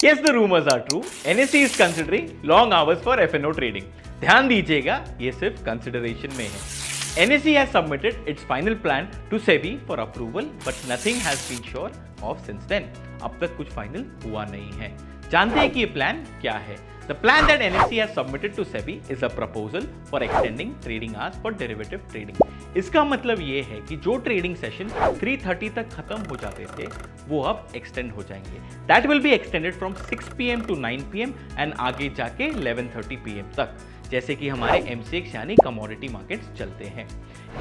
Yes, the rumors are true. NSE is considering long hours for F&O trading. ध्यान दीजिएगा, ये सिर्फ consideration में है. NSE has submitted its final plan to SEBI for approval, but nothing has been sure of since then. अब तक कुछ final हुआ नहीं है. जानते हैं कि ये प्लान क्या है? The plan that NSE has submitted to SEBI is a proposal for extending trading hours for derivative trading. इसका मतलब ये है कि जो ट्रेडिंग सेशन 3:30 तक खत्म हो जाते थे वो अब एक्सटेंड हो जाएंगे. That will be extended from 6 PM to 9 PM and आगे जाके 11:30 PM तक, जैसे कि हमारे MCX यानी कमोडिटी मार्केट्स चलते हैं.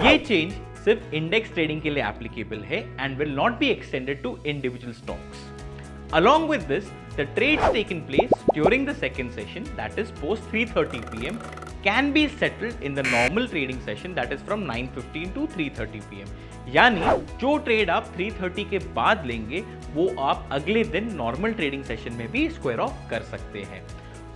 ये चेंज सिर्फ इंडेक्स ट्रेडिंग के लिए एप्लीकेबल है and will not be extended to individual stocks. Along with this, the trades taken place during the second session, that is post 3:30 PM, can be settled in the normal trading session, that is from 9:15 to 3:30 PM. यानी जो trade आप 3:30 के बाद लेंगे वो आप अगले दिन नॉर्मल ट्रेडिंग सेशन में भी स्क्वायर ऑफ कर सकते हैं.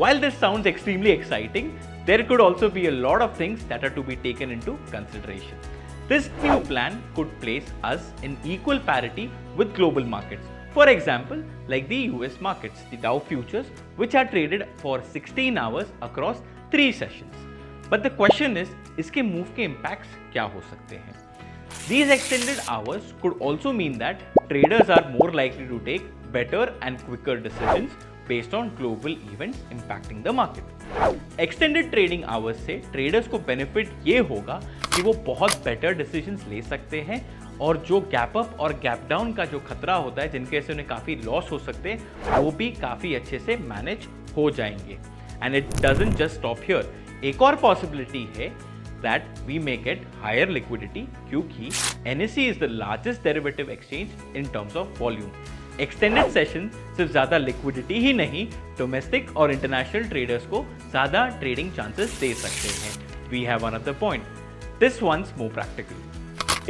While this sounds extremely exciting, there could also be a lot of things that are to be taken into consideration. This new plan could place us in equal parity with global markets. For example, like the US markets, the Dow futures, which are traded for 16 hours across 3 sessions. But the question is, इसके move के impacts क्या हो सकते हैं? These extended hours could also mean that traders are more likely to take better and quicker decisions based on global events impacting the market. Extended trading hours से traders को benefit ये होगा कि वो बहुत better decisions ले सकते हैं और जो गैप अप और गैप डाउन का जो खतरा होता है जिनके से उन्हें काफ़ी लॉस हो सकते हैं वो भी काफ़ी अच्छे से मैनेज हो जाएंगे. And it doesn't just stop here. एक और पॉसिबिलिटी है that we may get higher liquidity क्योंकि NSE is the largest derivative exchange in terms of volume. Extended session सिर्फ ज़्यादा लिक्विडिटी ही नहीं, डोमेस्टिक और इंटरनेशनल ट्रेडर्स को ज़्यादा ट्रेडिंग चांसेस दे सकते हैं. We have another point, this one's more practical.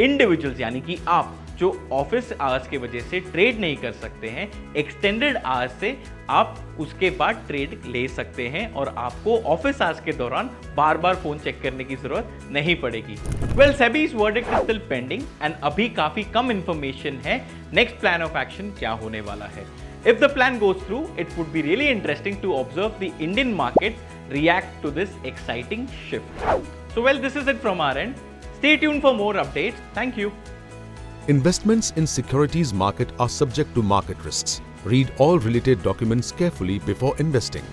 Individuals यानी कि आप जो ऑफिस आवर्स के वजह से ट्रेड नहीं कर सकते हैं, एक्सटेंडेड आवर्स से आप उसके बाद ट्रेड ले सकते हैं और आपको ऑफिस आवर्स के दौरान बार बार फोन चेक करने की जरूरत नहीं पड़ेगी. Well, SEBI's verdict is still pending and अभी काफी कम इंफॉर्मेशन है नेक्स्ट प्लान ऑफ एक्शन क्या होने वाला है. If the plan goes through, it would be really interesting to observe the Indian market react to this exciting shift. So well, this is it from our end. Stay tuned for more updates. Thank you. Investments in securities market are subject to market risks. Read all related documents carefully before investing.